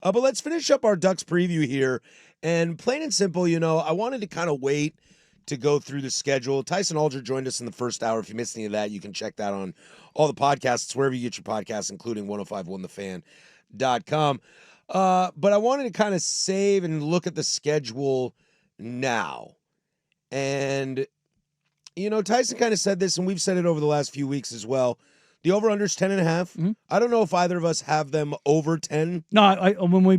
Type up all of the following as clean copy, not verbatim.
But let's finish up our Ducks preview here. And plain and simple, I wanted to kind of wait to go through the schedule. Tyson Alger joined us in the first hour. If you missed any of that, you can check that on all the podcasts, wherever you get your podcasts, including 1051thefan.com. But I wanted to kind of save and look at the schedule now. And, Tyson kind of said this, and we've said it over the last few weeks as well. The over-under is 10.5. Mm-hmm. I don't know if either of us have them over 10. No, when we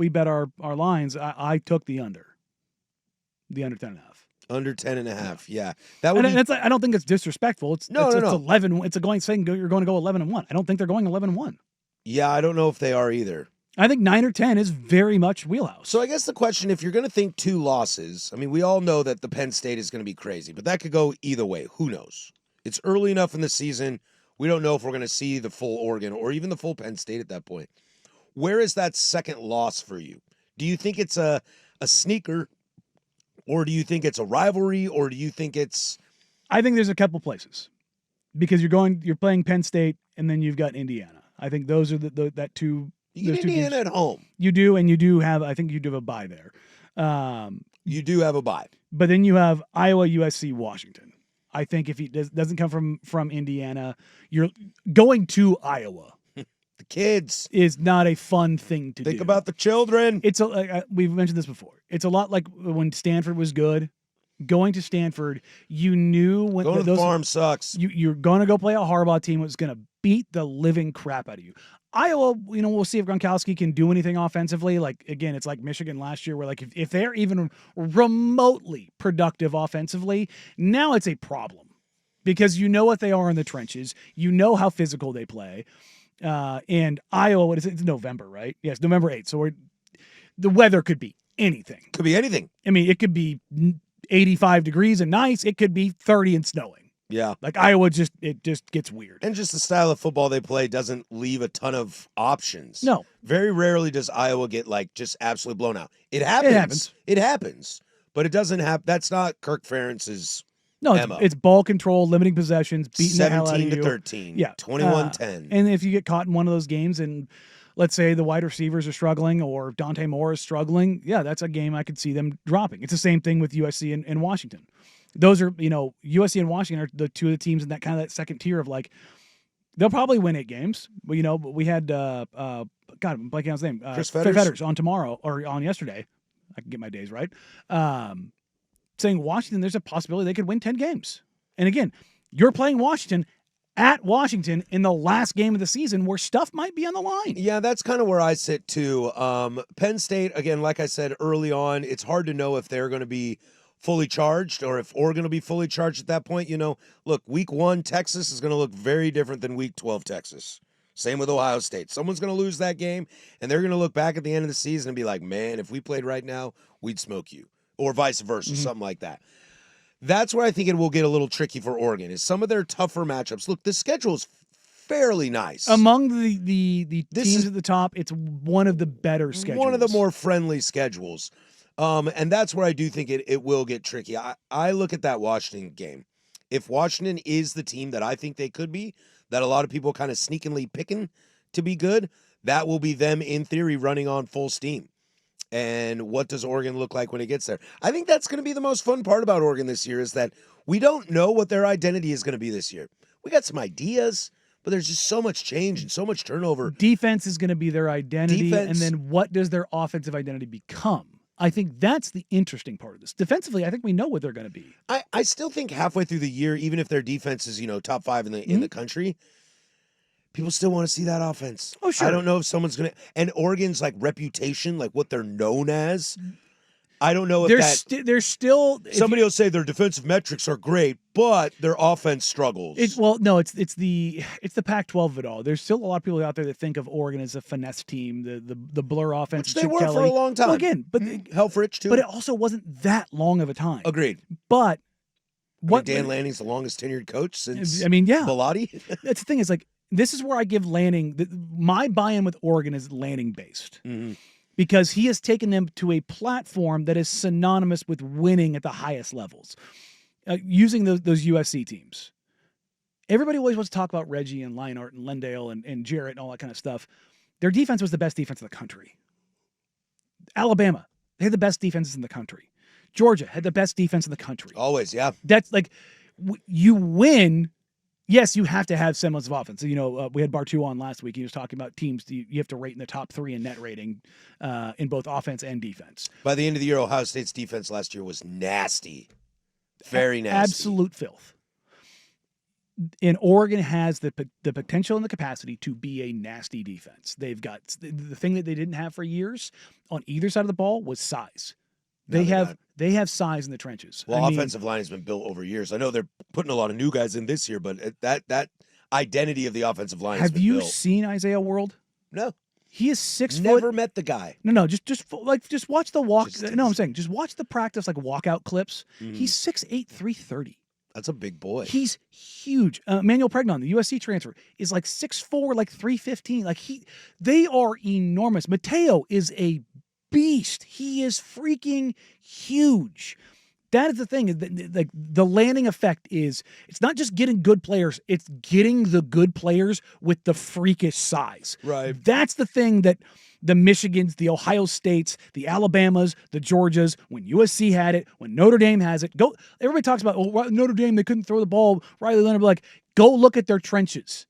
bet our lines, I took the under. The under 10.5. Under 10.5, yeah. That would. I don't think it's disrespectful. It's 11. It's saying you're going to go 11-1. I don't think they're going 11-1. Yeah, I don't know if they are either. I think 9 or 10 is very much wheelhouse. So I guess the question, if you're going to think 2 losses, I mean, we all know that the Penn State is going to be crazy, but that could go either way. Who knows? It's early enough in the season. We don't know if we're going to see the full Oregon or even the full Penn State at that point. Where is that second loss for you? Do you think it's a sneaker, or do you think it's a rivalry, or do you think it's... I think there's a couple places, because you're playing Penn State and then you've got Indiana. I think those are that two. You get Indiana at home. You do, and you do have. I think you do have a bye there. You do have a bye, but then you have Iowa, USC, Washington. I think if he doesn't come from Indiana, you're going to Iowa. The kids is not a fun thing to do. Think about the children. We've mentioned this before. It's a lot like when Stanford was good. Going to Stanford, you knew when going to the farm sucks. You're going to go play a Harbaugh team that's going to beat the living crap out of you. Iowa, we'll see if Gronkowski can do anything offensively. Like, again, it's like Michigan last year, where like if they're even remotely productive offensively, now it's a problem, because you know what they are in the trenches. You know how physical they play. And Iowa, what is it? It's November, right? Yes, November 8th. So the weather could be anything. Could be anything. I mean, it could be 85 degrees and nice. It could be 30 and snowing. Yeah. Like Iowa it just gets weird. And just the style of football they play doesn't leave a ton of options. No. Very rarely does Iowa get just absolutely blown out. It happens. It happens. But it doesn't happen. That's not Kirk Ferentz's MO. It's ball control, limiting possessions, beating the hell out of you. 17-13. Yeah. 21-10. And if you get caught in one of those games and let's say the wide receivers are struggling or Dante Moore is struggling, yeah, that's a game I could see them dropping. It's the same thing with USC and Washington. Those are, USC and Washington are the two of the teams in that second tier of they'll probably win 8 games. But, but we had, God, I'm blanking on his name. Chris Fetters on tomorrow or on yesterday. I can get my days right. Saying Washington, there's a possibility they could win 10 games. And again, you're playing Washington at Washington in the last game of the season where stuff might be on the line. Yeah, that's kind of where I sit too. Penn State, again, like I said early on, it's hard to know if they're going to be fully charged or if Oregon will be fully charged at that point. Look, week 1, Texas is going to look very different than week 12, Texas. Same with Ohio State. Someone's going to lose that game, and they're going to look back at the end of the season and be like, man, if we played right now, we'd smoke you. Or vice versa, something like that. That's where I think it will get a little tricky for Oregon, is some of their tougher matchups. Look, the schedule is fairly nice. Among the teams at the top, it's one of the better schedules. One of the more friendly schedules. And that's where I do think it will get tricky. I look at that Washington game. If Washington is the team that I think they could be, that a lot of people kind of sneakily picking to be good, that will be them, in theory, running on full steam. And what does Oregon look like when it gets there? I think that's going to be the most fun part about Oregon this year, is that we don't know what their identity is going to be this year. We got some ideas, but there's just so much change and so much turnover. Defense is going to be their identity, and then what does their offensive identity become? I think that's the interesting part of this. Defensively, I think we know what they're going to be. I still think halfway through the year, even if their defense is, top 5 in the country, people still want to see that offense. Oh, sure. I don't know if someone's going to... And Oregon's, reputation, what they're known as, I don't know if there's still... Somebody will say their defensive metrics are great, but their offense struggles. It's the Pac-12 of it all. There's still a lot of people out there that think of Oregon as a finesse team, the blur offense. Which they were for a long time. Well, again, but Helfrich, too. But it also wasn't that long of a time. Agreed. But... Dan Lanning's the longest tenured coach since Bellotti. That's the thing, is this is where I give Lanning, my buy-in with Oregon is Lanning-based. Mm-hmm. Because he has taken them to a platform that is synonymous with winning at the highest levels. Using those USC teams. Everybody always wants to talk about Reggie and Leinart and Lendale and Jarrett and all that kind of stuff. their defense was the best defense in the country. Alabama, they had the best defenses in the country. Georgia had the best defense in the country. Always, yeah. That's like, you win. Yes, you have to have semblance of offense. So, we had Bartu on last week. He was talking about teams you have to rate in the top 3 in net rating in both offense and defense. By the end of the year, Ohio State's defense last year was nasty. Very nasty. Absolute filth. And Oregon has the potential and the capacity to be a nasty defense. They've got the thing that they didn't have for years on either side of the ball was size. They have size in the trenches. Well, offensive line has been built over years. I know they're putting a lot of new guys in this year, but that identity of the offensive line has been built. Have you seen Isaiah World? No. He is 6 foot. Never met the guy. No, just watch the walk. I'm saying just watch the practice walkout clips. Mm-hmm. He's 6'8", 330. That's a big boy. He's huge. Manuel Pregnon, the USC transfer, is 6'4", 315. They are enormous. Mateo is a beast. He is freaking huge. That is the thing. The landing effect is, it's not just getting good players, it's getting the good players with the freakish size. Right. That's the thing that the Michigans, the Ohio States, the Alabamas, the Georgias, when USC had it, when Notre Dame has it, everybody talks about, Notre Dame, they couldn't throw the ball. Riley Leonard will be like, go look at their trenches.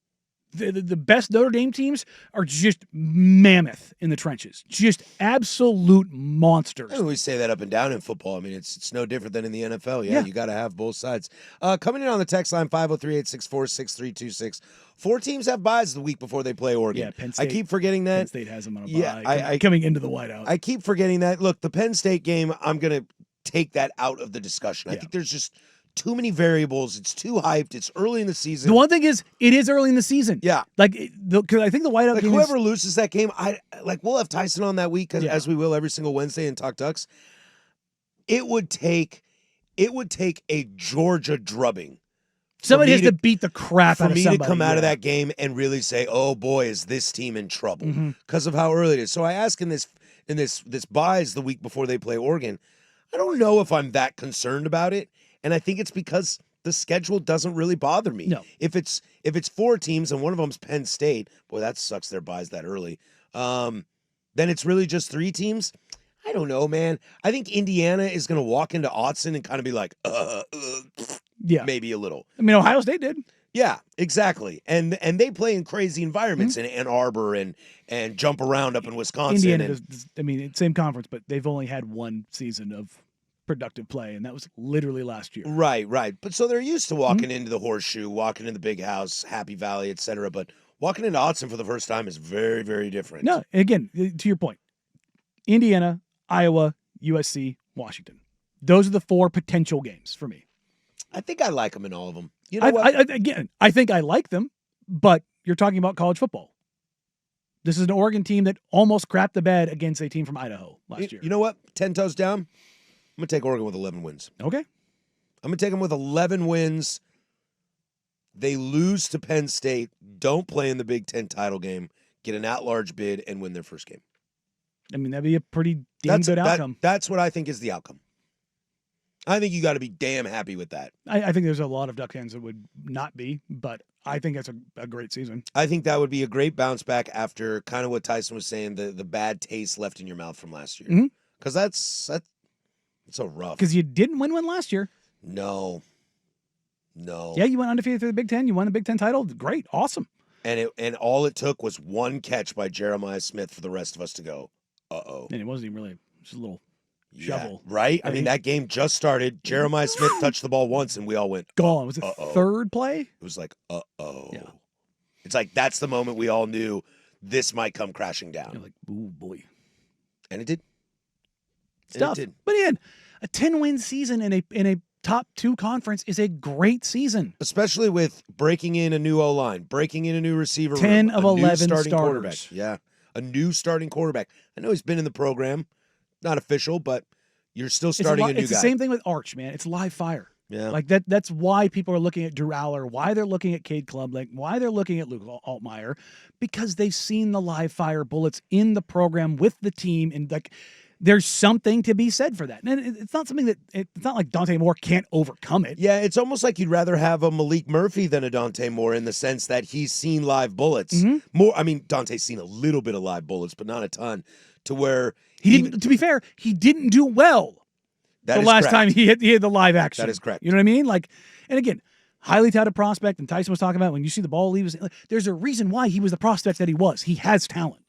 The best Notre Dame teams are just mammoth in the trenches, just absolute monsters. I always say that up and down in football. I mean, it's no different than in the NFL. Yeah. You got to have both sides. Coming in on the text line, 503-864-6326. 4 teams have buys the week before they play Oregon. Yeah, Penn State. I keep forgetting that. Penn State has them on a bye. Coming into the whiteout. I keep forgetting that. Look, the Penn State game, I'm going to take that out of the discussion. I think there's just too many variables. It's too hyped. It's early in the season. The one thing is, it is early in the season. Yeah. Because I think the whiteout game whoever loses that game, we'll have Tyson on that week, as we will every single Wednesday in Talk Ducks. It would take a Georgia drubbing. Somebody has to beat the crap out of somebody. For me to come out of that game and really say, oh boy, is this team in trouble because of how early it is. So I ask in this buys the week before they play Oregon, I don't know if I'm that concerned about it. And I think it's because the schedule doesn't really bother me. No. If it's 4 teams and one of them's Penn State, boy, that sucks their buys that early. Then it's really just 3 teams. I don't know, man. I think Indiana is going to walk into Autzen and kind of be like, maybe a little. I mean, Ohio State did. Yeah, exactly. And they play in crazy environments in Ann Arbor and jump around up in Wisconsin. Indiana same conference, but they've only had 1 season of productive play, and that was literally last year. Right. But so they're used to walking into the Horseshoe, walking in the Big House, Happy Valley, etc. But walking into Autzen for the first time is very, very different. No, again, to your point, Indiana, Iowa, USC, Washington. Those are the 4 potential games for me. I think I like them in all of them. You know what? I think I like them, but you're talking about college football. This is an Oregon team that almost crapped the bed against a team from Idaho last year. You know what? 10 toes down. I'm going to take Oregon with 11 wins. Okay. I'm going to take them with 11 wins. They lose to Penn State, don't play in the Big Ten title game, get an at-large bid, and win their first game. I mean, that'd be a pretty damn good outcome. That's what I think is the outcome. I think you got to be damn happy with that. I think there's a lot of Duck fans that would not be, but I think that's a great season. I think that would be a great bounce back after kind of what Tyson was saying, the bad taste left in your mouth from last year. Because that's so rough. Because you didn't win one last year. No. Yeah, you went undefeated through the Big Ten. You won the Big Ten title. Great. Awesome. And all it took was one catch by Jeremiah Smith for the rest of us to go, uh-oh. And it wasn't even really just a little shovel. Right? I mean, that game just started. Jeremiah Smith touched the ball once, and we all went, gone. Was it third play? It was like, uh-oh. Yeah. It's like that's the moment we all knew this might come crashing down. You're like, ooh, boy. And it did. It's tough. But again, a 10-win season in a top 2 conference is a great season. Especially with breaking in a new O-line, breaking in a new receiver 10 room, of 11 starting quarterback. Yeah, a new starting quarterback. I know he's been in the program, not official, but you're still starting a new guy. It's the same thing with Arch, man. It's live fire. Yeah. Like that's why people are looking at Drew Aller, why they're looking at Cade Klubnik, why they're looking at Luke Altmaier, because they've seen the live fire bullets in the program with the team. And there's something to be said for that. And it's not something that it's not like Dante Moore can't overcome it. Yeah, it's almost like you'd rather have a Malik Murphy than a Dante Moore in the sense that he's seen live bullets. More, I mean, Dante's seen a little bit of live bullets, but not a ton. To where he didn't. To be fair, he didn't do well. That the is last correct. time he hit the live action. That is correct. You know what I mean? Like, and again, highly touted prospect, and Tyson was talking about when you see the ball leave, there's a reason why he was the prospect that he was. He has talent.